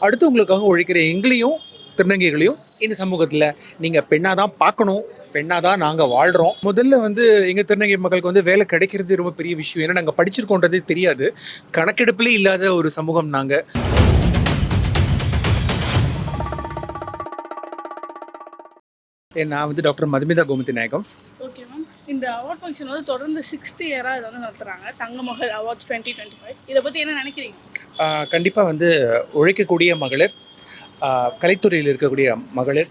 அடுத்து உங்களுக்காக உழைக்கிற எங்களையும் திருநங்கைகளையும் இந்த சமூகத்தில் நீங்கள் பெண்ணாக தான் பார்க்கணும், பெண்ணாக தான் நாங்கள் வாழ்கிறோம். முதல்ல வந்து எங்கள் திருநங்கை மக்களுக்கு வந்து வேலை கிடைக்கிறது ரொம்ப பெரிய விஷயம். ஏன்னா நாங்கள் படிச்சிருக்கோன்றதே தெரியாது. கணக்கெடுப்பிலே இல்லாத ஒரு சமூகம் நாங்கள். நான் வந்து டாக்டர் மதுமிதா கோமதி நாயகம். Okay ma'am. இந்த அவார்ட் ஃபங்க்ஷன் வந்து தொடர்ந்து 6th இயராக இதை வந்து நடத்துகிறாங்க. தங்கமகள் அவார்ட்ஸ் 2025. இதை பற்றி என்ன நினைக்கிறீங்க? கண்டிப்பாக வந்து உழைக்கக்கூடிய மகளிர், கலைத்துறையில் இருக்கக்கூடிய மகளிர்,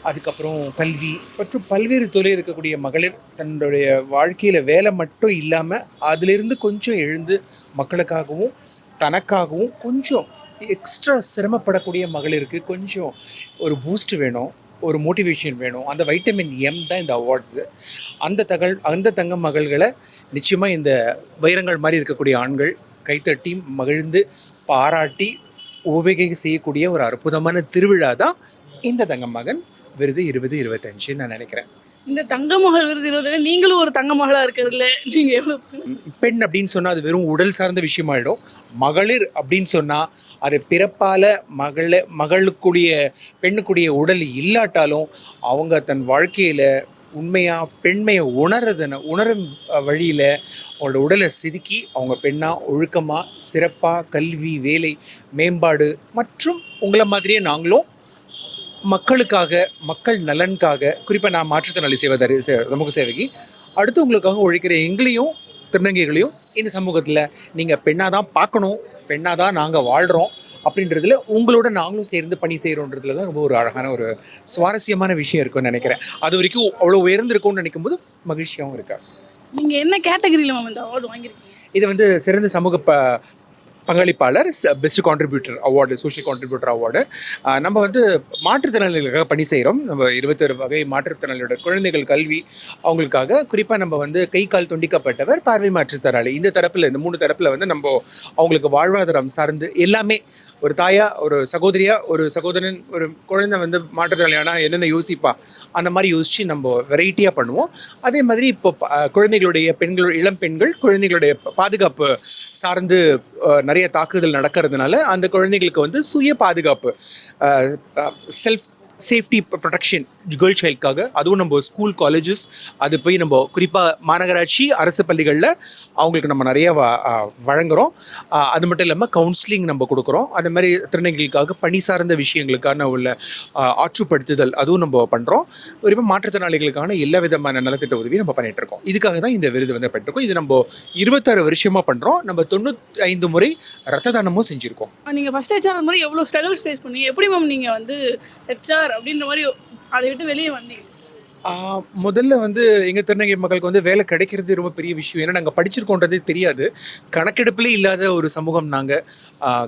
அதுக்கப்புறம் கல்வி மற்றும் பல்வேறு துறையில் இருக்கக்கூடிய மகளிர் தன்னுடைய வாழ்க்கையில் வேலை மட்டும் இல்லாமல் அதிலிருந்து கொஞ்சம் எழுந்து மக்களுக்காகவும் தனக்காகவும் கொஞ்சம் எக்ஸ்ட்ரா சிரமப்படக்கூடிய மகளிருக்கு கொஞ்சம் ஒரு பூஸ்ட் வேணும், ஒரு மோட்டிவேஷன் வேணும். அந்த வைட்டமின் எம் தான் இந்த அவார்ட்ஸு. அந்த தங்க மகள்களை நிச்சயமாக இந்த வைரங்கள் மாதிரி இருக்கக்கூடிய ஆண்கள் கைத்தட்டி மகிழ்ந்து பாராட்டி உபயோக செய்யக்கூடிய ஒரு அற்புதமான திருவிழா தான் இந்த தங்க மகன் விருது 2025 நான் நினைக்கிறேன். இந்த தங்கமகள் விருது 20 நீங்களும் ஒரு தங்கமகளாக இருக்கிறதுல நீங்கள் எவ்வளோ? பெண் அப்படின்னு சொன்னால் அது வெறும் உடல் சார்ந்த விஷயமாயிடும். மகளிர் அப்படின்னு சொன்னால் அது பிறப்பால் மகளுக்குடைய பெண்ணுக்குடைய உடல் இல்லாட்டாலும் அவங்க தன் வாழ்க்கையில் உண்மையாக பெண்மையை உணரும் வழியில் அவங்களோட உடலை செதுக்கி அவங்க பெண்ணாக ஒழுக்கமாக சிறப்பாக கல்வி வேலை மேம்பாடு மற்றும் உங்களை மாதிரியே நாங்களும் மக்களுக்காக மக்கள் நலனுக்காக குறிப்பாக நான் மாற்றுத்திறனாளி சமூக சேவைக்கு அடுத்து உங்களுக்காக உழைக்கிற எங்களையும் திருநங்கைகளையும் இந்த சமூகத்தில் நீங்கள் பெண்ணாக தான் பார்க்கணும், பெண்ணாக தான் நாங்கள் வாழ்கிறோம் அப்படின்றதுல உங்களோட நாங்களும் சேர்ந்து பணி செய்கிறோன்றதுல தான் ரொம்ப ஒரு அழகான ஒரு சுவாரஸ்யமான விஷயம் இருக்குன்னு நினைக்கிறேன். அது வரைக்கும் அவ்வளோ உயர்ந்திருக்கும்னு நினைக்கும் போது மகிழ்ச்சியாகவும் இருக்கா. நீங்கள் என்ன கேட்டகரியில் மேம் இந்த அவார்டு வாங்கியிருக்கீங்க? இது வந்து சிறந்த சமூக பங்களிப்பாளர், best contributor award, social contributor award. நம்ம வந்து மாற்றுத்திறனாளிகளுக்காக பணி செய்கிறோம். நம்ம 21 வகை மாற்றுத்திறனாளியோட குழந்தைகள் கல்வி அவங்களுக்காக குறிப்பாக நம்ம வந்து கை கால் துண்டிக்கப்பட்டவர், பார்வை மாற்றுத்திறனாளி, இந்த தரப்பில் இந்த 3 தரப்பில் வந்து நம்ம அவங்களுக்கு வாழ்வாதாரம் சார்ந்து எல்லாமே ஒரு தாயா, ஒரு சகோதரியா, ஒரு சகோதரன், ஒரு குழந்தை வந்து மாற்றுத்திறனாளியானா என்னென்ன யோசிப்பா அந்த மாதிரி யோசித்து நம்ம வெரைட்டியாக பண்ணுவோம். அதே மாதிரி இப்போ குழந்தைகளுடைய இளம் பெண்கள் குழந்தைகளுடைய பாதுகாப்பு சார்ந்து நிறைய தாக்குதல் நடக்கிறதுனால அந்த குழந்தைகளுக்கு வந்து சுய பாதுகாப்பு, செல்ஃப் சேஃப்டி ப்ரொடெக்ஷன் கேர்ள் சைல்டுக்காக அதுவும் நம்ம ஸ்கூல் காலேஜஸ் அது போய் நம்ம குறிப்பாக மாநகராட்சி அரசு பள்ளிகளில் அவங்களுக்கு நம்ம நிறைய வழங்குகிறோம். அது மட்டும் இல்லாமல் கவுன்சிலிங் நம்ம கொடுக்குறோம். அது மாதிரி திருநங்கைகளுக்காக பணி சார்ந்த விஷயங்களுக்கான உள்ள ஆற்றுப்படுத்துதல் அதுவும் நம்ம பண்ணுறோம். குறிப்பாக மாற்றுத்திறனாளிகளுக்கான எல்லா விதமான நலத்திட்ட உதவி நம்ம பண்ணிகிட்டு இருக்கோம். இதுக்காக தான் இந்த விருது வந்து பண்ணிருக்கோம். இது நம்ம 26 வருஷமாக பண்ணுறோம். நம்ம 95 முறை ரத்த தானமும் செஞ்சுருக்கோம். நீங்கள் ஃபஸ்ட் ஹெச்ஆர் மாதிரி எவ்வளோ ஸ்ட்ரகிள்ஸ் ஃபேஸ் பண்ணி எப்படி மேம் நீங்கள் வந்து ஹெச்ஆர் அப்படின்ற மாதிரி அதை விட்டு வெளியே வந்தீங்க? முதல்ல வந்து எங்கள் திருநங்கை மக்களுக்கு வந்து வேலை கிடைக்கிறது ரொம்ப பெரிய விஷயம். ஏன்னா நாங்கள் படிச்சிருக்கோன்றதே தெரியாது. கணக்கெடுப்பிலே இல்லாத ஒரு சமூகம் நாங்கள்.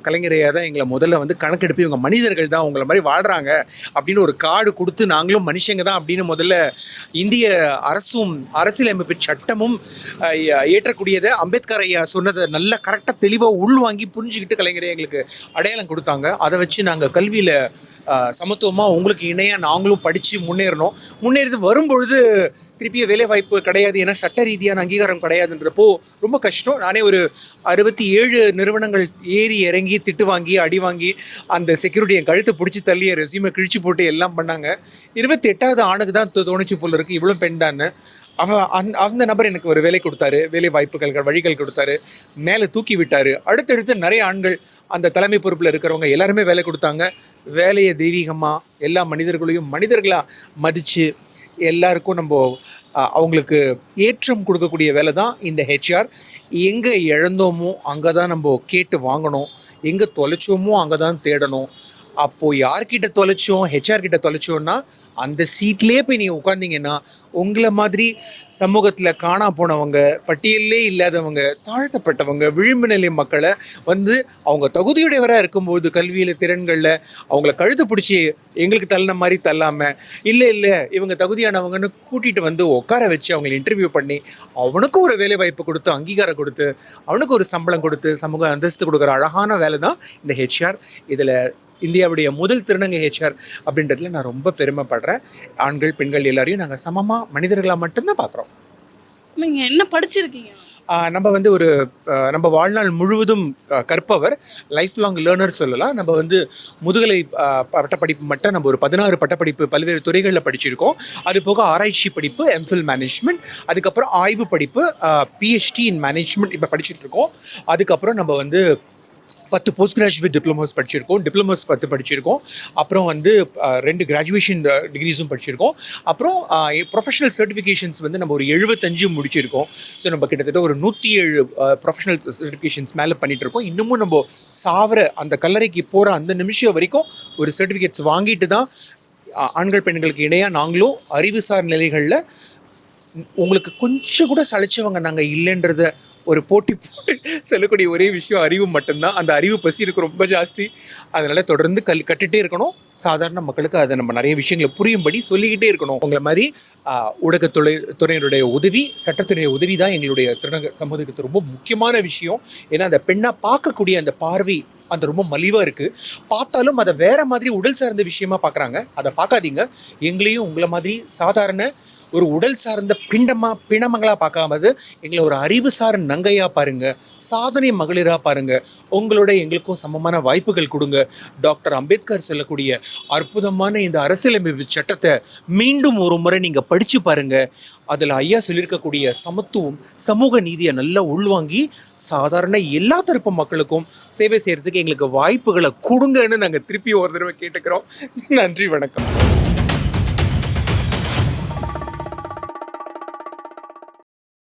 கலைஞரையாக தான் எங்களை முதல்ல வந்து கணக்கெடுப்பு இவங்க மனிதர்கள் தான் உங்களை மாதிரி வாழ்கிறாங்க அப்படின்னு ஒரு கார்டு கொடுத்து நாங்களும் மனுஷங்க தான் அப்படின்னு முதல்ல இந்திய அரசும் அரசியலமைப்பு சட்டமும் ஏற்றக்கூடியதை அம்பேத்கர் ஐயா சொன்னதை நல்லா கரெக்டாக தெளிவாக உள்வாங்கி புரிஞ்சுக்கிட்டு கலைஞரை எங்களுக்கு அடையாளம் கொடுத்தாங்க. அதை வச்சு நாங்கள் கல்வியில் சமத்துவமாக உங்களுக்கு இணையாக நாங்களும் படித்து முன்னேறது வரும்பொழுது திருப்பிய வேலை வாய்ப்பு கிடையாது, ஏன்னா சட்ட ரீதியான அங்கீகாரம் கிடையாதுன்றப்போ ரொம்ப கஷ்டம். நானே ஒரு 67 நிறுவனங்கள் ஏறி இறங்கி திட்டு வாங்கி அடி வாங்கி அந்த செக்யூரிட்டி என் கழுத்தை பிடிச்சி தள்ளி ரெஸ்யூமை கிழிச்சு போட்டு எல்லாம் பண்ணாங்க. 28வது ஆணுக்கு தான் தோணிச்சு போல இருக்குது இவ்வளோ பெண்டான்னு. அந்த நபர் எனக்கு ஒரு வேலை கொடுத்தாரு, வேலை வாய்ப்புகள் வழிகள் கொடுத்தாரு, மேலே தூக்கி விட்டார். அடுத்தடுத்து நிறைய ஆண்கள் அந்த தலைமை பொறுப்பில் இருக்கிறவங்க எல்லாருமே வேலை கொடுத்தாங்க. வேலையை தெய்வீகமாக எல்லா மனிதர்களையும் மனிதர்களாக மதித்து எல்லாருக்கும் நம்ம அவங்களுக்கு ஏற்றம் கொடுக்கக்கூடிய வேலை தான் இந்த ஹெச்ஆர். எங்கே இழந்தோமோ அங்கே தான் நம்ம கேட்டு வாங்கணும், எங்கே தொலைச்சோமோ அங்கே தான் தேடணும். அப்போது யார்கிட்ட தொலைச்சோம், ஹெச்ஆர் கிட்ட தொலைச்சோன்னா அந்த சீட்லேயே போய் நீங்கள் உட்காந்திங்கன்னா உங்களை மாதிரி சமூகத்தில் காணா போனவங்க, பட்டியலே இல்லாதவங்க, தாழ்த்தப்பட்டவங்க, விளிம்பு நிலை மக்களை வந்து அவங்க தகுதியுடையவராக இருக்கும்போது கல்வியில் திறன்களில் அவங்கள கழுத்து பிடிச்சி எங்களுக்கு தள்ளின மாதிரி தள்ளாமல் இல்லை இவங்க தகுதியானவங்கன்னு கூட்டிகிட்டு வந்து உட்கார வச்சு அவங்களை இன்டர்வியூ பண்ணி அவனுக்கும் ஒரு வேலை வாய்ப்பு கொடுத்து அங்கீகாரம் கொடுத்து அவனுக்கு ஒரு சம்பளம் கொடுத்து சமூக அந்தஸ்து கொடுக்குற அழகான வேலை தான் இந்த ஹெச்ஆர். இதில் இந்தியாவுடைய முதல் திருநங்கை ஹெச்ஆர் அப்படின்றதுல நான் ரொம்ப பெருமைப்படுறேன். ஆண்கள் பெண்கள் எல்லாரையும் நாங்கள் சமமாக மனிதர்களாக மட்டும்தான் பார்க்குறோம். நீங்கள் என்ன படிச்சிருக்கீங்க? நம்ம வந்து ஒரு நம்ம வாழ்நாள் முழுவதும் கற்பவர், லைஃப் லாங் லேர்னர் சொல்லலாம். நம்ம வந்து முதுகலை பட்டப்படிப்பு மட்டும் நம்ம ஒரு 16 பட்டப்படிப்பு பல்வேறு துறைகளில் படிச்சிருக்கோம். அது போக ஆராய்ச்சி படிப்பு எம்ஃபில் மேனேஜ்மெண்ட், அதுக்கப்புறம் ஆய்வு படிப்பு பிஹெச்டி இன் மேனேஜ்மெண்ட் இப்போ படிச்சுட்டு இருக்கோம். அதுக்கப்புறம் நம்ம வந்து 10 போஸ்ட் கிராஜுவேட் டிப்ளமோஸ் படிச்சிருக்கோம், டிப்ளமோஸ் 10 படிச்சிருக்கோம். அப்புறம் வந்து 2 கிராஜுவேஷன் டிகிரிஸும் படிச்சிருக்கோம். அப்புறம் ப்ரொஃபஷனல் சர்டிஃபிகேஷன்ஸ் வந்து நம்ம ஒரு 75 முடிச்சிருக்கோம். ஸோ நம்ம கிட்டத்தட்ட ஒரு 107 ப்ரொஃபஷனல் சர்டிஃபிகேஷன்ஸ் மேலே பண்ணிட்டு இருக்கோம். இன்னமும் நம்ம சாவர அந்த கல்லறைக்கு போகிற அந்த நிமிஷம் வரைக்கும் ஒரு சர்டிஃபிகேட்ஸ் வாங்கிட்டு தான் ஆண்கள் பெண்களுக்கு இணையாக நாங்களும் அறிவுசார் நிலைகளில் உங்களுக்கு கொஞ்சம் கூட சளைச்சவங்க நாங்கள் இல்லைன்றத ஒரு போட்டி போட்டு சொல்லக்கூடிய ஒரே விஷயம் அறிவு மட்டும்தான். அந்த அறிவு பசி இருக்கு ரொம்ப ஜாஸ்தி. அதனால் தொடர்ந்து கட்டுகிட்டே இருக்கணும். சாதாரண மக்களுக்கு அதை நம்ம நிறைய விஷயங்களை புரியும்படி சொல்லிக்கிட்டே இருக்கணும். உங்களை மாதிரி துறையினுடைய உதவி, சட்டத்துறைய உதவி தான் எங்களுடைய திருநங்கை சமூகத்துக்கு ரொம்ப முக்கியமான விஷயம். ஏன்னா அந்த பெண்ணை பார்க்கக்கூடிய அந்த பார்வை அந்த ரொம்ப மலிவாக இருக்குது. பார்த்தாலும் அதை வேறு மாதிரி உடல் சார்ந்த விஷயமா பார்க்குறாங்க. அதை பார்க்காதீங்க. எங்களையும் உங்களை மாதிரி சாதாரண ஒரு உடல் சார்ந்த பிணமங்களாக பார்க்காமது எங்களை ஒரு அறிவுசார் நங்கையாக பாருங்கள், சாதனை மகளிராக பாருங்கள். உங்களோட எங்களுக்கும் சமமான வாய்ப்புகள் கொடுங்க. டாக்டர் அம்பேத்கர் சொல்லக்கூடிய அற்புதமான இந்த அரசியலமைப்பு சட்டத்தை மீண்டும் ஒரு முறை நீங்கள் படித்து பாருங்கள். அதில் ஐயா சொல்லியிருக்கக்கூடிய சமத்துவம், சமூக நீதியை நல்லா உள்வாங்கி சாதாரண எல்லா தரப்பு மக்களுக்கும் சேவை செய்கிறதுக்கு எங்களுக்கு வாய்ப்புகளை கொடுங்கன்னு நாங்கள் திருப்பி ஒரு தடவை கேட்டுக்கிறோம். நன்றி, வணக்கம்.